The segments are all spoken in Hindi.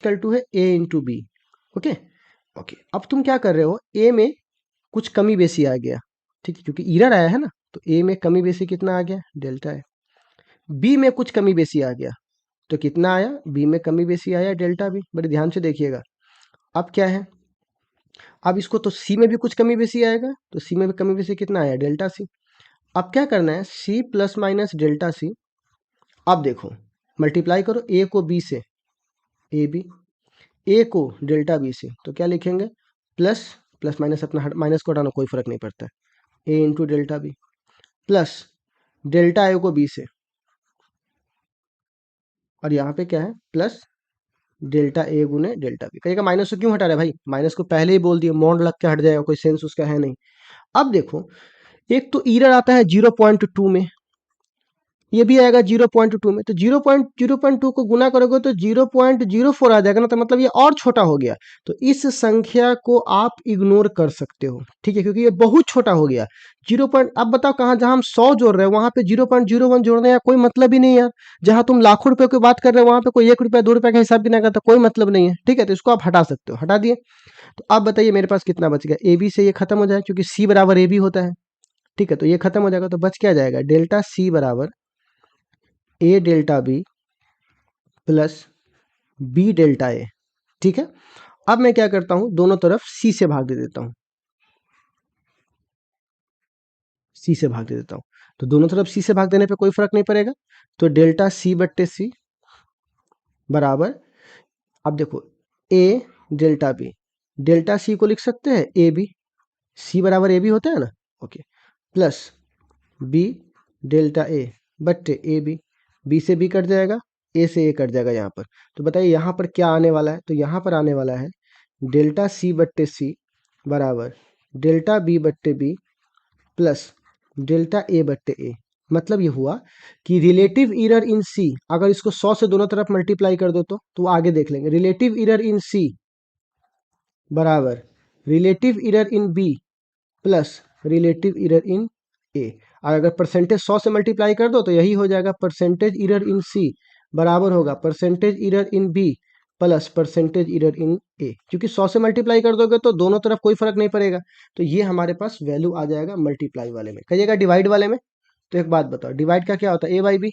इक्वल टू है A into B. Okay okay, अब तुम क्या कर रहे हो, ए में कुछ कमी बेसी आ गया, ठीक है, क्योंकि ईरर आया है ना, तो ए में कमी बेसी कितना आ गया, डेल्टा है। बी में कुछ कमी बेसी आ गया, तो कितना आया, बी में कमी बेसी आया डेल्टा बी। बड़े ध्यान से देखिएगा। अब क्या है, अब इसको तो सी में भी कुछ कमी बेसी आएगा, तो सी में भी कमी बेसी कितना आया, डेल्टा सी। अब क्या करना है, C plus minus delta C. अब देखो, मल्टीप्लाई करो ए को बी से, ए बी, ए को डेल्टा बी से, तो क्या लिखेंगे, प्लस प्लस माइनस अपना माइनस को हटाना कोई फर्क नहीं पड़ता है, A into delta B, plus delta A को बी से, और यहाँ पे क्या है, प्लस डेल्टा ए गुने डेल्टा बी। कहिएगा माइनस को क्यों हटा रहे हैं भाई, माइनस को पहले ही बोल दिए, मॉड लग के हट जाएगा, कोई सेंस उसका है नहीं। अब देखो, एक तो ईरर आता है 0.2 में, ये भी आएगा 0.2 में, तो 0.2 को गुना करोगे तो 0.04 आ जाएगा ना, तो मतलब ये और छोटा हो गया। तो इस संख्या को आप इग्नोर कर सकते हो, ठीक है, क्योंकि ये बहुत छोटा हो गया। 0 अब बताओ, कहाँ जहां हम 100 जोड़ रहे हैं वहां पे 0.01 जोड़ने का कोई मतलब ही नहीं है यार। जहां तुम लाखों रुपए की बात कर रहे हो वहां पे कोई 1 रुपया 2 रुपया का हिसाब भी नहीं करता, कोई मतलब नहीं है, ठीक है, तो इसको आप हटा सकते हो, हटा दिए। तो अब बताइए मेरे पास कितना बच गया, ए बी से ये खत्म हो जाए, क्योंकि सी बराबर ए बी होता है, ठीक है, तो ये खत्म हो जाएगा, तो बच क्या जाएगा, डेल्टा सी बराबर A delta B plus B delta A, ठीक है। अब मैं क्या करता हूं, दोनों तरफ सी से भाग दे देता हूं, सी से भाग दे देता हूं, तो दोनों तरफ सी से भाग देने पे कोई फर्क नहीं पड़ेगा, तो डेल्टा सी बट्टे सी बराबर, अब देखो, ए डेल्टा बी, डेल्टा सी को लिख सकते हैं ए बी, सी बराबर ए बी होता है ना, ओके, प्लस बी डेल्टा ए बट्टे ए बी, बी से बी कट जाएगा, ए से ए कट जाएगा यहाँ पर। तो बताइए यहाँ पर क्या आने वाला है, तो यहाँ पर आने वाला है डेल्टा सी बट्टे सी बराबर डेल्टा बी बट्टे बी प्लस डेल्टा ए बट्टे ए। मतलब ये हुआ कि रिलेटिव ईरर इन सी, अगर इसको 100 से दोनों तरफ मल्टीप्लाई कर दो तो वो आगे देख लेंगे, रिलेटिव ईरर इन सी बराबर relative error in B plus relative error इन ए। और अगर परसेंटेज 100 से मल्टीप्लाई कर दो तो यही हो जाएगा, परसेंटेज ईरर इन सी बराबर होगा percentage error in B plus percentage error इन ए, क्योंकि 100 से मल्टीप्लाई कर दोगे तो दोनों तरफ कोई फर्क नहीं पड़ेगा, तो ये हमारे पास वैल्यू आ जाएगा मल्टीप्लाई वाले में। कहिएगा डिवाइड वाले में, तो एक बात बताओ, डिवाइड का क्या होता है, ए बाई बी,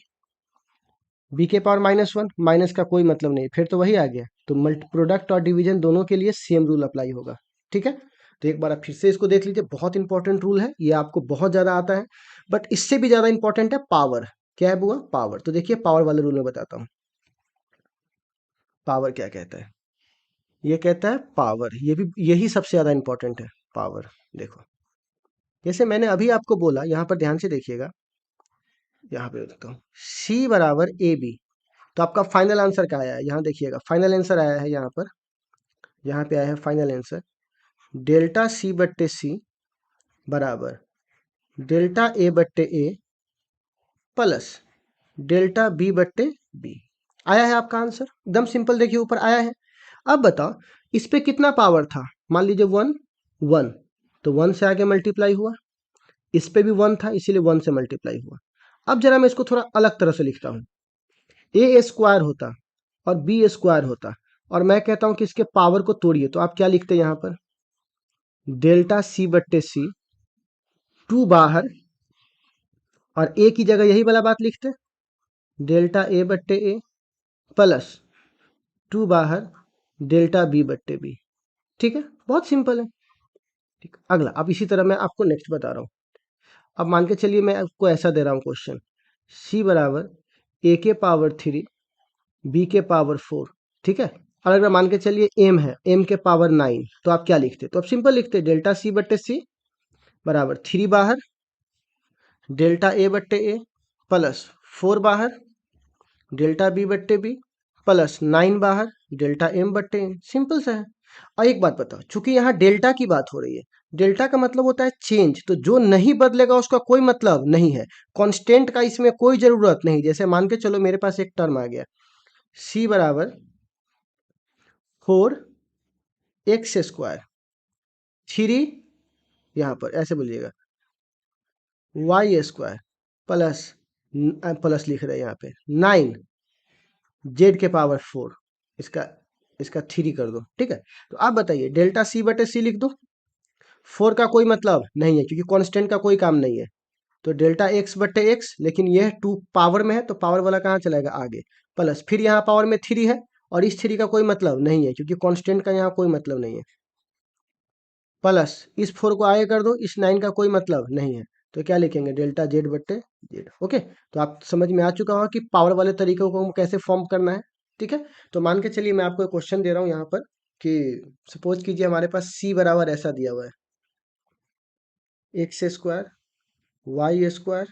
बी के पावर -1, माइनस का कोई मतलब नहीं, फिर तो वही आ गया, तो मल्टी प्रोडक्ट और डिवीजन दोनों के लिए सेम रूल अप्लाई होगा, ठीक है। तो एक बार आप फिर से इसको देख लीजिए, बहुत इंपॉर्टेंट रूल है ये, आपको बहुत ज़्यादा आता है, बट इससे भी ज़्यादा इंपॉर्टेंट है पावर। क्या है बुआ, पावर। तो देखिए पावर वाले रूल में बताता हूँ, पावर क्या कहता है, ये कहता है पावर, ये भी यही सबसे ज़्यादा इंपॉर्टेंट है, पावर। देखो, जैसे मैंने अभी आपको बोला, यहाँ पर ध्यान से देखिएगा, यहाँ पे देखता हूँ, सी बराबर ए बी, तो आपका फाइनल आंसर क्या आया है, यहाँ देखिएगा, फाइनल आंसर आया है यहाँ पर, यहाँ पे आया है फाइनल आंसर, डेल्टा सी बट्टे सी बराबर डेल्टा ए बट्टे ए प्लस डेल्टा बी बट्टे बी। आया है आपका आंसर, एकदम सिंपल, देखिए ऊपर आया है। अब बताओ इस पे कितना पावर था, मान लीजिए 1 1, तो 1 से आगे मल्टीप्लाई हुआ, इस पे भी 1 था इसीलिए 1 से मल्टीप्लाई हुआ। अब जरा मैं इसको थोड़ा अलग तरह से लिखता हूँ, ए स्क्वायर होता और बी स्क्वायर होता, और मैं कहता हूँ कि इसके पावर को तोड़िए, तो आप क्या लिखते हैं यहाँ पर, डेल्टा सी बट्टे सी, 2 बाहर, और ए की जगह यही वाला बात लिखते, डेल्टा ए बट्टे ए प्लस 2 बाहर डेल्टा बी बट्टे बी, ठीक है, बहुत सिंपल है। ठीक, अगला, अब इसी तरह मैं आपको नेक्स्ट बता रहा हूँ। अब मान के चलिए मैं आपको ऐसा दे रहा हूँ क्वेश्चन, सी बराबर ए के पावर 3 बी के पावर 4, ठीक है, और अगर मान के चलिए एम है, एम के पावर 9, तो आप क्या लिखते, तो आप सिंपल लिखते डेल्टा सी बट्टे सी बराबर 3 बाहर डेल्टा ए बट्टे ए प्लस 4 बाहर डेल्टा बी बट्टे बी प्लस 9 बाहर डेल्टा एम बट्टे एम, सिंपल सा है। और एक बात बताओ, चूंकि यहाँ डेल्टा की बात हो रही है, डेल्टा का मतलब होता है चेंज, तो जो नहीं बदलेगा उसका कोई मतलब नहीं है, कांस्टेंट का इसमें कोई जरूरत नहीं। जैसे मान के चलो मेरे पास एक टर्म आ गया, सी बराबर 4x² 3, यहाँ पर ऐसे बोलिएगा y² प्लस, प्लस लिख रहे हैं यहाँ पे 9 z के पावर 4, इसका इसका 3 कर दो, ठीक है। तो आप बताइए डेल्टा सी बटे सी लिख दो, 4 का कोई मतलब नहीं है क्योंकि कांस्टेंट का कोई काम नहीं है, तो डेल्टा एक्स बट्टे एक्स, लेकिन यह 2 पावर में है तो पावर वाला कहाँ चलाएगा आगे, प्लस फिर यहाँ पावर में 3 है और इस 3 का कोई मतलब नहीं है क्योंकि कांस्टेंट का यहाँ कोई मतलब नहीं है, प्लस इस 4 को आगे कर दो, इस 9 का कोई मतलब नहीं है, तो क्या लिखेंगे डेल्टा जेड बट्टे जेड। ओके, तो आप समझ में आ चुका होगा कि पावर वाले तरीकों को कैसे फॉर्म करना है, ठीक है। तो मान के चलिए मैं आपको एक क्वेश्चन दे रहा हूँ यहाँ पर कि सपोज कीजिए हमारे पास सी बराबर ऐसा दिया हुआ है, एक्स स्क्वायर वाई स्क्वायर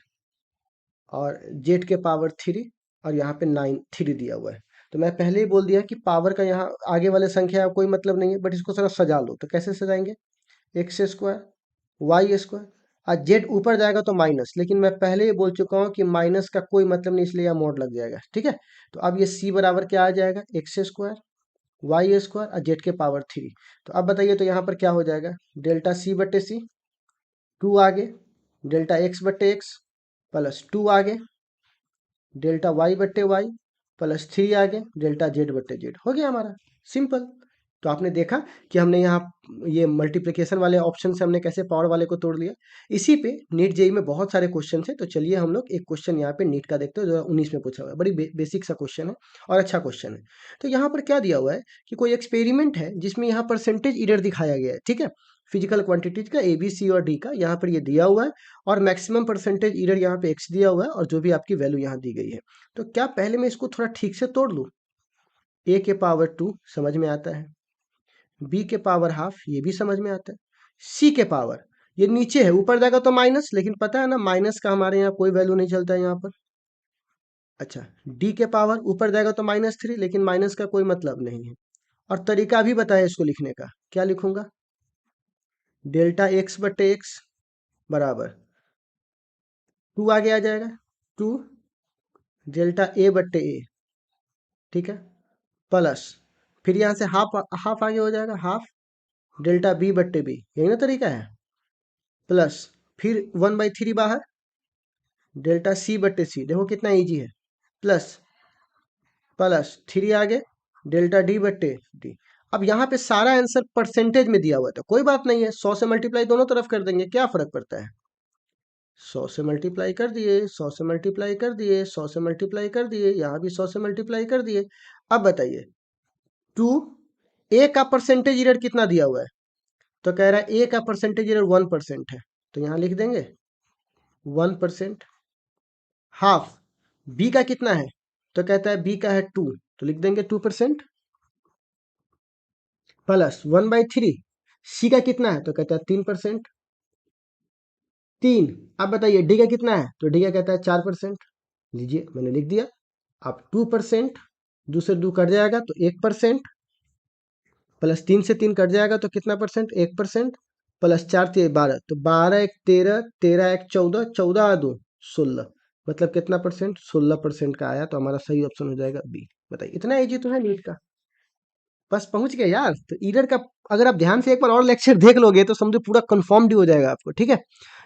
और जेड के पावर 3 और यहाँ पे 3 दिया हुआ है। तो मैं पहले ही बोल दिया कि पावर का यहाँ आगे वाले संख्या का कोई मतलब नहीं है, बट इसको थोड़ा सजा लो, तो कैसे सजाएंगे, एक्स स्क्वायर वाई स्क्वायर और जेड ऊपर जाएगा तो माइनस, लेकिन मैं पहले ही बोल चुका हूँ कि माइनस का कोई मतलब नहीं, इसलिए यह मोड लग जाएगा, ठीक है। तो अब ये सी बराबर क्या आ जाएगा, एक्स स्क्वायर वाई स्क्वायर और जेड के पावर 3। तो अब बताइए तो यहाँ पर क्या हो जाएगा, डेल्टा सी बट्टे सी, 2 आगे डेल्टा एक्स बट्टे एक्स प्लस 2 आगे डेल्टा वाई बट्टे वाई प्लस 3 आगे डेल्टा जेड बट्टे जेड, हो गया हमारा, सिंपल। तो आपने देखा कि हमने यहाँ ये मल्टीप्लिकेशन वाले ऑप्शन से हमने कैसे पावर वाले को तोड़ लिया। इसी पे नीट जेई में बहुत सारे क्वेश्चन है, तो चलिए हम लोग एक क्वेश्चन यहाँ पे नीट का देखते हैं जो 19 में पूछा हुआ है, बड़ी बेसिक सा क्वेश्चन है और अच्छा क्वेश्चन है। तो यहाँ पर क्या दिया हुआ है कि कोई एक्सपेरिमेंट है जिसमें यहाँ परसेंटेज एरर दिखाया गया है, ठीक है, फिजिकल क्वांटिटीज का ए बी सी और डी का यहाँ पर ये दिया हुआ है और मैक्सिमम परसेंटेज एरर यहाँ पे एक्स दिया हुआ है और जो भी आपकी वैल्यू यहाँ दी गई है। तो क्या पहले मैं इसको थोड़ा ठीक से तोड़ लूँ, ए के पावर 2 समझ में आता है, बी के पावर हाफ ये भी समझ में आता है, सी के पावर ये नीचे है ऊपर जाएगा तो माइनस, लेकिन पता है ना माइनस का हमारे यहाँ कोई वैल्यू नहीं चलता है यहाँ पर। अच्छा, डी के पावर ऊपर जाएगा तो -3, लेकिन माइनस का कोई मतलब नहीं है। और तरीका भी बताया इसको लिखने का, क्या लिखूंगा, डेल्टा एक्स बट्टे एक्स बराबर 2 आगे आ जाएगा, 2 डेल्टा ए बट्टे ए, ठीक है, प्लस फिर यहाँ से हाफ हाफ आगे हो जाएगा, हाफ डेल्टा बी बट्टे बी, यही ना तरीका है, प्लस फिर 1/3 बाहर डेल्टा सी बट्टे सी, देखो कितना इजी है, प्लस प्लस 3 आगे डेल्टा डी बट्टे डी। अब यहाँ पे सारा आंसर परसेंटेज में दिया हुआ था, कोई बात नहीं है, 100 से मल्टीप्लाई दोनों तरफ कर देंगे, क्या फर्क पड़ता है, 100 से मल्टीप्लाई कर दिए, 100 से मल्टीप्लाई कर दिए, 100 से मल्टीप्लाई कर दिए, यहाँ भी 100 से मल्टीप्लाई कर दिए। अब बताइए 2 ए का परसेंटेज एरर कितना दिया हुआ है, तो कह रहा है ए का परसेंटेज एरर 1% है, तो यहाँ लिख देंगे 1%। हाफ बी का कितना है, तो कहता है बी का है 2, तो लिख देंगे 2%, प्लस 1/3 सी का कितना है, तो कहता है 3%, 3। अब बताइए डी का कितना है, तो डी का कहता है 4%, लीजिए मैंने लिख दिया। अब 2% दूसरे 2 कट जाएगा तो 1%, प्लस 3 से 3 कट जाएगा तो कितना परसेंट, 1%, प्लस 4 3 12, तो 12 1 13, 13 1 14, 14 2 16, मतलब कितना परसेंट, 16% का आया, तो हमारा सही ऑप्शन हो जाएगा बी। बताइए इतना इजी तो है नीट का, बस पहुंच गए यार। तो ईरर का अगर आप ध्यान से एक बार और लेक्चर देख लोगे तो समझो पूरा कंफर्म भी हो जाएगा आपको, ठीक है।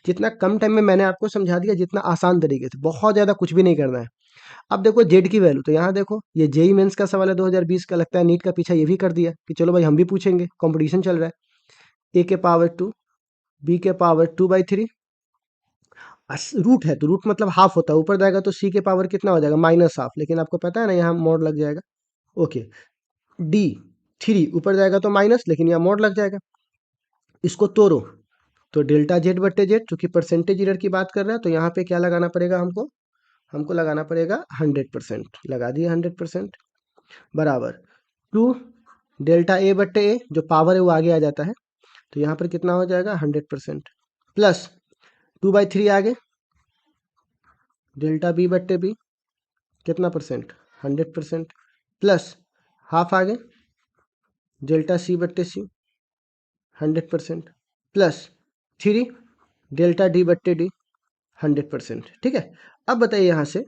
जितना कम टाइम में मैंने आपको समझा दिया, जितना आसान तरीके से, बहुत ज़्यादा कुछ भी नहीं करना है। अब देखो जेड की वैल्यू, तो यहाँ देखो ये जेई मेंस का सवाल है 2020 का, लगता है नीट का पीछा ये भी कर दिया कि चलो भाई हम भी पूछेंगे, कंपटीशन चल रहा है। ए के पावर 2 बी के पावर 2/3, रूट है तो रूट मतलब हाफ होता है, ऊपर जाएगा तो सी के पावर कितना हो जाएगा, -हाफ, लेकिन आपको पता है ना यहाँ मोड लग जाएगा। ओके, डी 3 ऊपर जाएगा तो माइनस, लेकिन यहाँ मोड लग जाएगा। इसको तोड़ो तो डेल्टा जेड बट्टे जेड, चूंकि परसेंटेज एरर की बात कर रहा है तो यहाँ पे क्या लगाना पड़ेगा हमको, हमको लगाना पड़ेगा 100%, लगा दिए 100%, बराबर 2 डेल्टा ए बट्टे ए, जो पावर है वो आगे आ जाता है, तो यहाँ पर कितना हो जाएगा 100%, प्लस 2/3 आगे डेल्टा बी बट्टे बी, कितना परसेंट, 100%, प्लस हाफ आगे डेल्टा सी बट्टे सी, 100%, प्लस 3 डेल्टा डी बट्टे डी, 100%, ठीक है। अब बताइए यहाँ से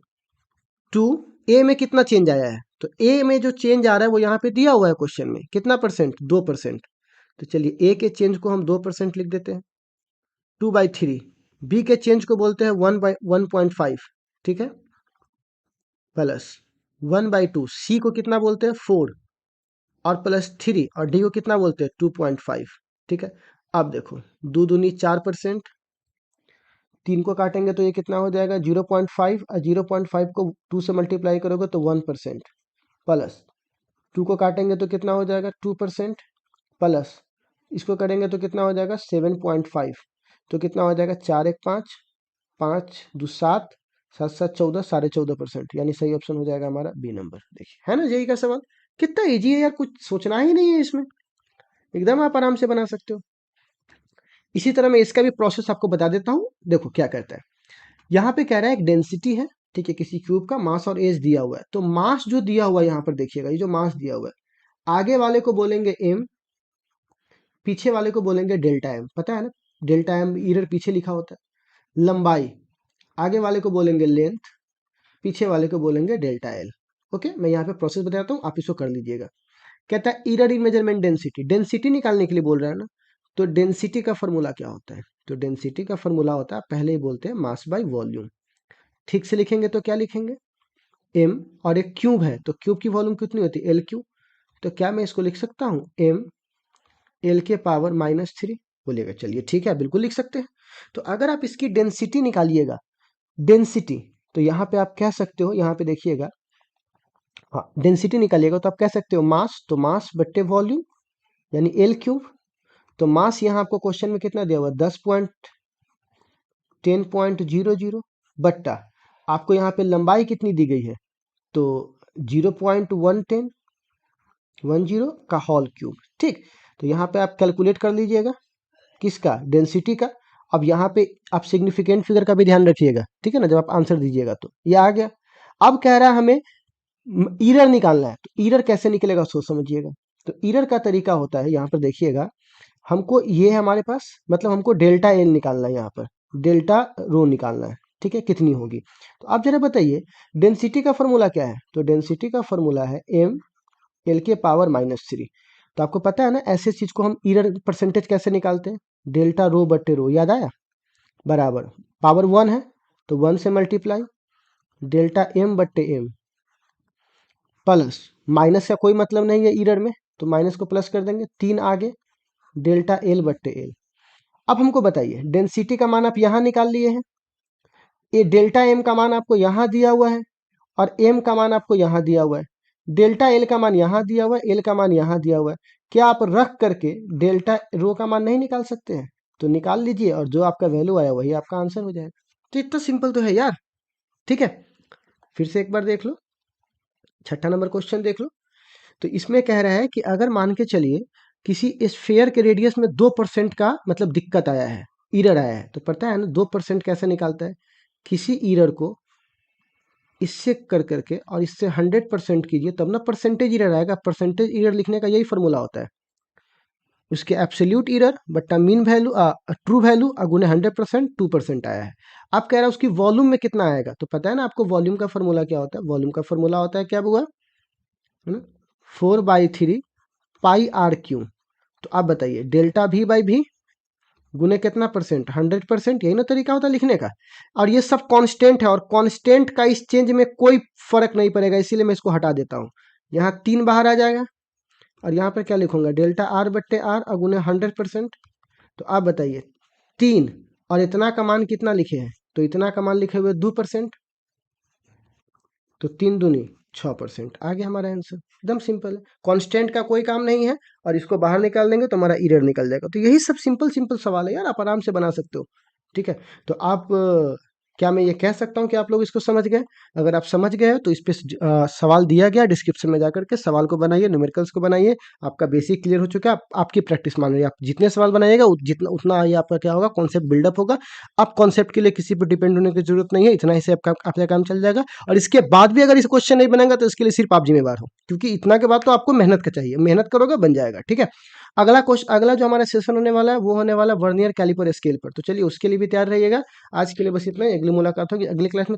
2 ए में कितना चेंज आया है, तो ए में जो चेंज आ रहा है वो यहाँ पे दिया हुआ है क्वेश्चन में, कितना परसेंट, 2%, तो चलिए ए के चेंज को हम 2% लिख देते हैं, 2/3, बी के चेंज को बोलते हैं 1/1.5, ठीक है, प्लस 1/2, सी को कितना बोलते हैं 4, और प्लस 3 और डी को कितना बोलते हैं 2.5। ठीक है, अब देखो 2 दूनी 4%, 3 को काटेंगे तो ये कितना हो जाएगा 0.5 और 0.5 को 2 से मल्टीप्लाई करोगे तो 1%, प्लस 2 को काटेंगे तो कितना हो जाएगा 2%, प्लस इसको करेंगे तो कितना हो जाएगा 7.5, तो कितना हो जाएगा 4 1 5, 5 2 7, 7 7 14, 14.5%, यानी सही ऑप्शन हो जाएगा हमारा बी नंबर। देखिए है ना जेई का सवाल कितना इजी है यार, कुछ सोचना ही नहीं है इसमें, एकदम आप आराम से बना सकते हो। इसी तरह मैं इसका भी प्रोसेस आपको बता देता हूँ। देखो क्या करता है, यहाँ पे कह रहा है एक डेंसिटी है, ठीक है, किसी क्यूब का मास और एज दिया हुआ है, तो मास जो दिया हुआ है यहाँ पर देखिएगा, ये जो मास दिया हुआ है आगे वाले को बोलेंगे m, पीछे वाले को बोलेंगे डेल्टा m, पता है ना डेल्टा m इधर पीछे लिखा होता है। लंबाई आगे वाले को बोलेंगे लेंथ, पीछे वाले को बोलेंगे डेल्टा l। ओके, मैं यहाँ पे प्रोसेस बताता हूँ, आप इसको कर लीजिएगा। कहता है इरर इन मेजरमेंट डेंसिटी, डेंसिटी निकालने के लिए बोल रहा है ना, तो डेंसिटी का फॉर्मूला क्या होता है, तो डेंसिटी का फॉर्मूला होता है, पहले ही बोलते हैं मास बाय वॉल्यूम। ठीक से लिखेंगे तो क्या लिखेंगे m, और एक क्यूब है तो क्यूब की वॉल्यूम कितनी होती है l क्यूब, तो क्या मैं इसको लिख सकता हूँ m l के पावर -3, बोलिएगा चलिए ठीक है बिल्कुल लिख सकते हैं। तो अगर आप इसकी डेंसिटी निकालिएगा, डेंसिटी, तो यहाँ पे आप कह सकते हो, यहाँ पे देखिएगा, हाँ डेंसिटी निकालिएगा तो आप कह सकते हो मास, तो मास बट्टे वॉल्यूम यानी l क्यूब। तो मास यहाँ आपको क्वेश्चन में कितना दिया हुआ 10.00 बट्टा आपको यहाँ पे लंबाई कितनी दी गई है, तो 0.10 का होल क्यूब। ठीक, तो यहाँ पे आप कैलकुलेट कर लीजिएगा किसका डेंसिटी का। अब यहाँ पे आप सिग्निफिकेंट फिगर का भी ध्यान रखिएगा, ठीक है ना, जब आप आंसर दीजिएगा तो ये आ गया। अब कह रहा है हमें ईरर निकालना है, तो ईरर कैसे निकलेगा सोच समझिएगा। तो ईरर का तरीका होता है, यहाँ पर देखिएगा, हमको ये है हमारे पास, मतलब हमको डेल्टा एल निकालना है, यहाँ पर डेल्टा रो निकालना है, ठीक है, कितनी होगी। तो आप जरा बताइए डेंसिटी का फॉर्मूला क्या है, तो डेंसिटी का फॉर्मूला है m l के पावर -3। तो आपको पता है ना ऐसे चीज को हम ईरर परसेंटेज कैसे निकालते हैं, डेल्टा रो बट्टे रो, याद आया, बराबर पावर 1 है तो 1 से मल्टीप्लाई डेल्टा m बट्टे m, प्लस माइनस का कोई मतलब नहीं है ईरर में, तो माइनस को प्लस कर देंगे, 3 आगे डेल्टा l बट्टे l। अब हमको बताइए डेंसिटी का मान आप यहाँ निकाल लिए हैं, ये डेल्टा m का मान आपको यहाँ दिया हुआ है और m का मान आपको यहाँ दिया हुआ है, डेल्टा l का मान यहाँ दिया हुआ है, l का मान यहाँ दिया हुआ है। क्या आप रख करके डेल्टा रो का मान नहीं निकाल सकते हैं, तो निकाल लीजिए और जो आपका वैल्यू आया वही आपका आंसर हो जाएगा। तो इतना सिंपल तो है यार, ठीक है। फिर से एक बार देख लो, छठा नंबर क्वेश्चन देख लो। तो इसमें कह रहा है कि अगर मान के चलिए किसी स्फीयर के रेडियस में 2% का मतलब दिक्कत आया है, ईरर आया है, तो पता है ना 2% कैसे निकालता है, किसी ईरर को इससे कर करके और इससे 100% कीजिए तब ना परसेंटेज ईरर आएगा। परसेंटेज ईरर लिखने का यही फॉर्मूला होता है, उसके एब्सोल्यूट ईरर बट्टा मीन वैल्यू ट्रू वैल्यू गुने 100%, 2% आया है। आप कह रहे हैं उसकी वॉल्यूम में कितना आएगा, तो पता है ना आपको वॉल्यूम का फॉर्मूला क्या होता है, वॉल्यूम का फॉर्मूला होता है क्या हुआ, है ना 4/3 पाई आर क्यू। तो आप बताइए डेल्टा भी बाई भी गुने कितना परसेंट, 100%, यही ना तरीका होता है लिखने का। और ये सब कांस्टेंट है और कांस्टेंट का इस चेंज में कोई फर्क नहीं पड़ेगा, इसीलिए मैं इसको हटा देता हूँ। यहाँ 3 बाहर आ जाएगा और यहाँ पर क्या लिखूंगा डेल्टा आर बट्टे आर गुने 100%। तो आप बताइए 3 और इतना का मान कितना लिखे हैं, तो इतना का मान लिखे हुए 2%, तो 3 दूनी 6% आ गया हमारा आंसर। एकदम सिंपल है, कांस्टेंट का कोई काम नहीं है और इसको बाहर निकाल देंगे तो हमारा एरर निकल जाएगा। तो यही सब सिंपल सिंपल सवाल है यार, आप आराम से बना सकते हो, ठीक है। तो आप क्या मैं ये कह सकता हूँ कि आप लोग इसको समझ गए। अगर आप समझ गए हो तो इस पे सवाल दिया गया डिस्क्रिप्शन में जाकर के सवाल को बनाइए, न्यूमेरिकल्स को बनाइए, आपका बेसिक क्लियर हो चुका है। आपकी प्रैक्टिस मान रही है, आप जितने सवाल बनाइएगा जितना उतना ही आपका क्या होगा कॉन्सेप्ट बिल्डअप होगा। आप कॉन्सेप्ट के लिए किसी पर डिपेंड होने की जरूरत नहीं है, इतना ही से आपका काम चल जाएगा। और इसके बाद भी अगर इस क्वेश्चन नहीं बनेगा तो इसके लिए सिर्फ आप जिम्मेवार हो, क्योंकि इतना के बाद तो आपको मेहनत का चाहिए, मेहनत करोगे बन जाएगा, ठीक है। अगला क्वेश्चन, अगला जो हमारा सेशन होने वाला है वो होने वाला वर्नियर कैलिपर स्केल पर, तो चलिए उसके लिए भी तैयार रहिएगा। आज के लिए बस इतना ही, अगली मुलाकात होगी अगली क्लास में।